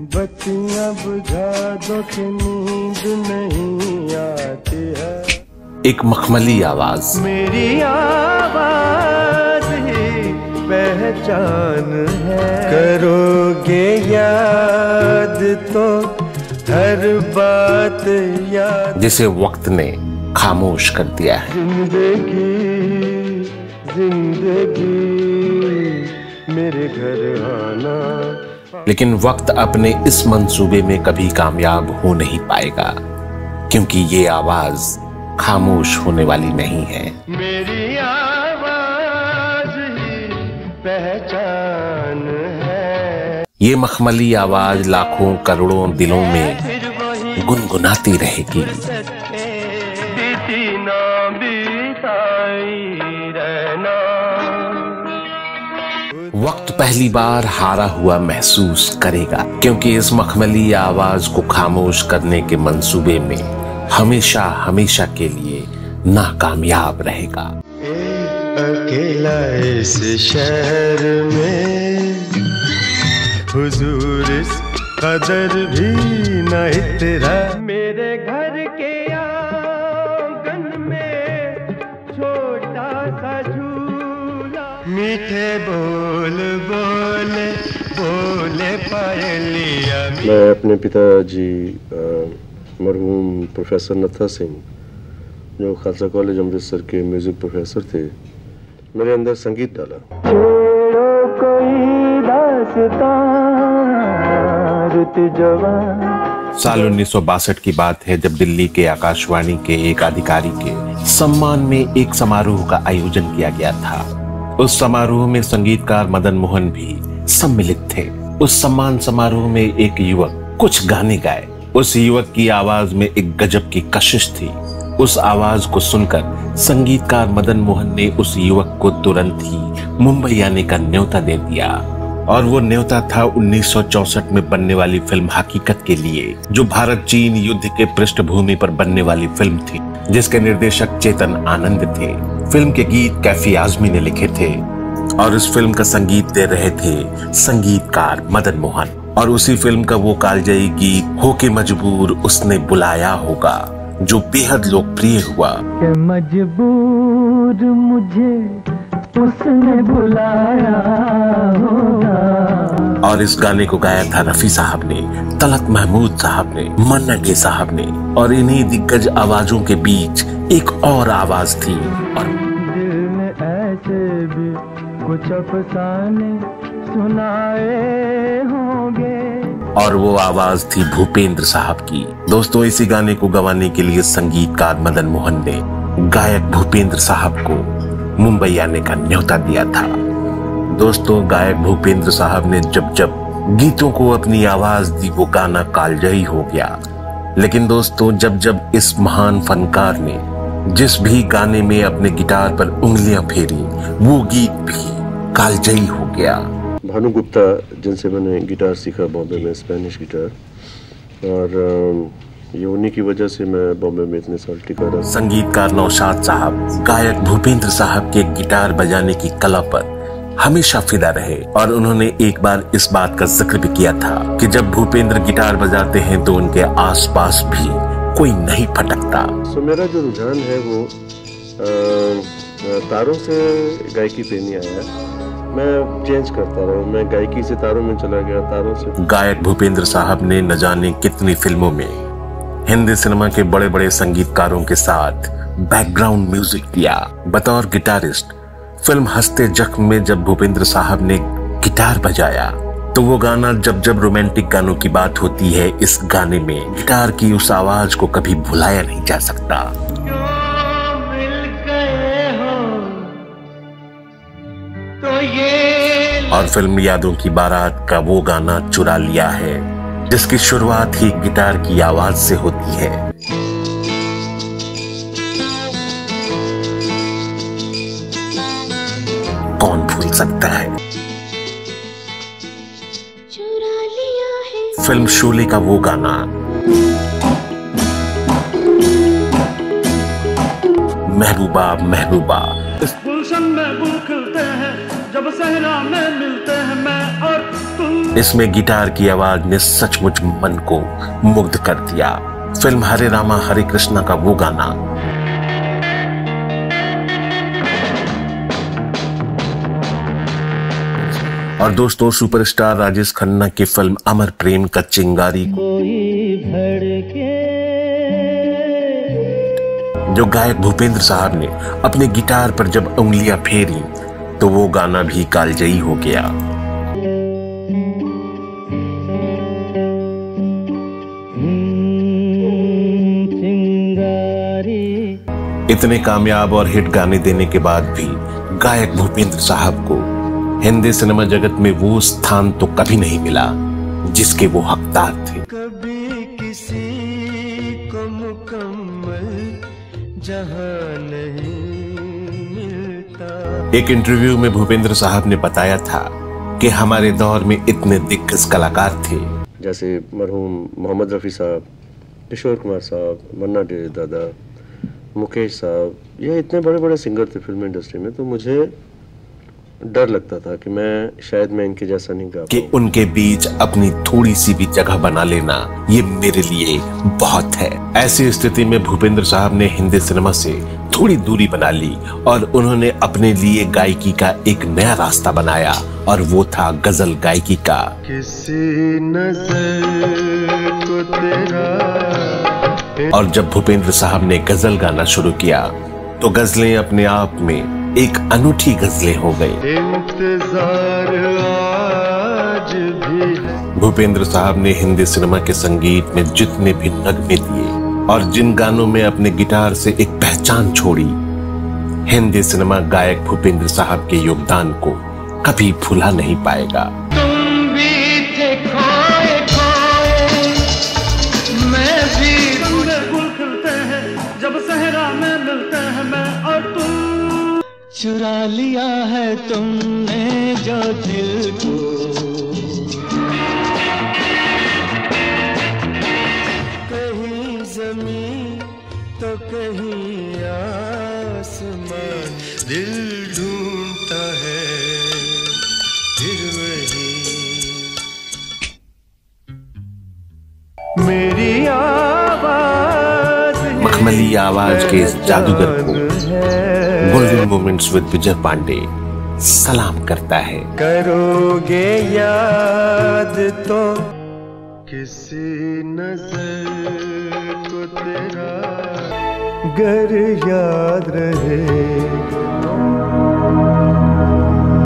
बत्तियां बुझा दो कि नींद नहीं आती है। एक मखमली आवाज, मेरी आवाज ही पहचान है। करोगे याद तो हर बात याद, जिसे वक्त ने खामोश कर दिया है। जिंदगी मेरे घर आना। लेकिन वक्त अपने इस मंसूबे में कभी कामयाब हो नहीं पाएगा, क्योंकि ये आवाज खामोश होने वाली नहीं है। मेरी आवाज ही पहचान है। ये मखमली आवाज लाखों करोड़ों दिलों में गुनगुनाती रहेगी। वक्त पहली बार हारा हुआ महसूस करेगा, क्योंकि इस मखमली आवाज को खामोश करने के मंसूबे में हमेशा हमेशा के लिए नाकामयाब रहेगा। अकेला इस शहर में हुजूर इस कदर भी न इतरा। मेरे घर के आंगन में छोटा सा झूला, मीठे बोल बोले बोले पायलिया। मैं अपने पिताजी मरहूम प्रोफेसर नत्था सिंह, जो खालसा कॉलेज अमृतसर के म्यूजिक प्रोफेसर थे, मेरे अंदर संगीत डाला। साल 1962 की बात है, जब दिल्ली के आकाशवाणी के एक अधिकारी के सम्मान में एक समारोह का आयोजन किया गया था। उस समारोह में संगीतकार मदन मोहन भी सम्मिलित थे। उस सम्मान समारोह में एक युवक कुछ गाने गाए। उस युवक की आवाज में एक गजब की कशिश थी। उस आवाज को सुनकर संगीतकार मदन मोहन ने उस युवक को तुरंत ही मुंबई आने का न्योता दे दिया, और वो न्योता था 1964 में बनने वाली फिल्म हकीकत के लिए, जो भारत चीन युद्ध के पृष्ठभूमि पर बनने वाली फिल्म थी, जिसके निर्देशक चेतन आनंद थे। फिल्म के गीत कैफी आजमी ने लिखे थे, और इस फिल्म का संगीत दे रहे थे संगीतकार मदन मोहन। और उसी फिल्म का वो कालजयी गीत होके मजबूर उसने बुलाया होगा, जो बेहद लोकप्रिय हुआ। मजबूर मुझे उसने बुलाया होगा। और इस गाने को गाया था रफी साहब ने, तलत महमूद साहब ने, मन्ना डे साहब ने, और इन्हीं दिग्गज आवाजों के बीच एक और आवाज थी। और दिल में ऐसे भी कुछ अफसाने सुनाए होंगे, और वो आवाज थी भूपेंद्र साहब की। दोस्तों, इसी गाने को गवाने के लिए संगीतकार मदन मोहन ने गायक भूपेंद्र साहब को मुंबई आने का न्योता दिया था। दोस्तों, गायक भूपेंद्र साहब ने जब जब गीतों को अपनी आवाज दी, वो गाना कालजयी हो गया। लेकिन दोस्तों, जब जब इस महान फनकार ने जिस भी गाने में अपने गिटार पर उंगलियां फेरी, वो गीत भी कालजयी हो गया। भानु गुप्ता, जिनसे मैंने गिटार सीखा बॉम्बे में, स्पेनिश गिटार, और ये उन्हीं की वजह से मैं बॉम्बे में इतने साल टिका रहा। संगीतकार नौशाद साहब गायक भूपेंद्र साहब के गिटार बजाने की कला पर हमेशा फिदा रहे, और उन्होंने एक बार इस बात का जिक्र भी किया था कि जब भूपेंद्र गिटार बजाते हैं तो उनके आसपास भी कोई नहीं फटकता। मेरा जो रुझान है वो तारों से गायकी पे नहीं आया। मैं चेंज करता रहा, मैं गायकी से तारों में चला गया, तारों से। गायक भूपेंद्र साहब ने न जाने कितनी फिल्मों में हिंदी सिनेमा के बड़े बड़े संगीतकारों के साथ बैकग्राउंड म्यूजिक दिया। बतौर गिटारिस्ट फिल्म हंसते जख्म में जब भूपेंद्र साहब ने गिटार बजाया, तो वो गाना जब जब रोमांटिक गानों की बात होती है, इस गाने में गिटार की उस आवाज को कभी भुलाया नहीं जा सकता। और फिल्म यादों की बारात का वो गाना चुरा लिया है, जिसकी शुरुआत ही गिटार की आवाज से होती है। कौन भूल सकता है? चुरा लिया है फिल्म शोले का वो गाना, महबूबा महबूबा। गुलशन में बुल खिलते हैं जब सहरा में मिलते हैं, मैं और तुम। इसमें गिटार की आवाज ने सचमुच मन को मुग्ध कर दिया। फिल्म हरे रामा हरे कृष्णा का वो गाना और दोस्तों सुपरस्टार राजेश खन्ना की फिल्म अमर प्रेम का चिंगारी जो गायक भूपेंद्र साहब ने अपने गिटार पर जब उंगलियां फेरी तो वो गाना भी कालजयी हो गया। इतने कामयाब और हिट गाने देने के बाद भी गायक भूपेंद्र साहब को हिंदी सिनेमा जगत में वो स्थान तो कभी नहीं मिला जिसके वो हकदार थे। कभी किसी को मुकम्मल जहां नहीं मिलता। एक इंटरव्यू में भूपेंद्र साहब ने बताया था कि हमारे दौर में इतने दिग्गज कलाकार थे जैसे मरहूम मोहम्मद रफ़ी साहब, किशोर कुमार साहब, मन्ना डे दादा, मुकेश साहब, ये इतने बड़े बड़े सिंगर थे फिल्म इंडस्ट्री में, तो मुझे डर लगता था कि मैं इनके जैसा नहीं गा कि उनके बीच अपनी थोड़ी सी भी जगह बना लेना ये मेरे लिए बहुत है। ऐसी स्थिति में भूपेंद्र साहब ने हिंदी सिनेमा से थोड़ी दूरी बना ली और उन्होंने अपने लिए गायकी का एक नया रास्ता बनाया और वो था गजल गायकी का। किसी नजर को तेरा। और जब भूपेंद्र साहब ने गजल गाना शुरू किया तो गजलें अपने आप में एक अनूठी गजलें हो गई। इंतजार आज भी है। भूपेंद्र साहब ने हिंदी सिनेमा के संगीत में जितने भी नगमे दिए और जिन गानों में अपने गिटार से एक पहचान छोड़ी, हिंदी सिनेमा गायक भूपेंद्र साहब के योगदान को कभी भुला नहीं पाएगा। तुम भी थे खोए खोए, मैं भी। फूल खिलते हैं जब सहरा में मिलते हैं मैं और तुम। चुरा लिया है तुमने जो दिल को, कहीं ज़मीं तो कहीं आसमान, दिल ढूंढता है फिर वही। मेरी आवाज, मखमली आवाज के इस जादूगर को गोल्डन मोमेंट्स विद विजय पांडे सलाम करता है। करोगे याद तो किसी नजर को तेरा, गर याद रहे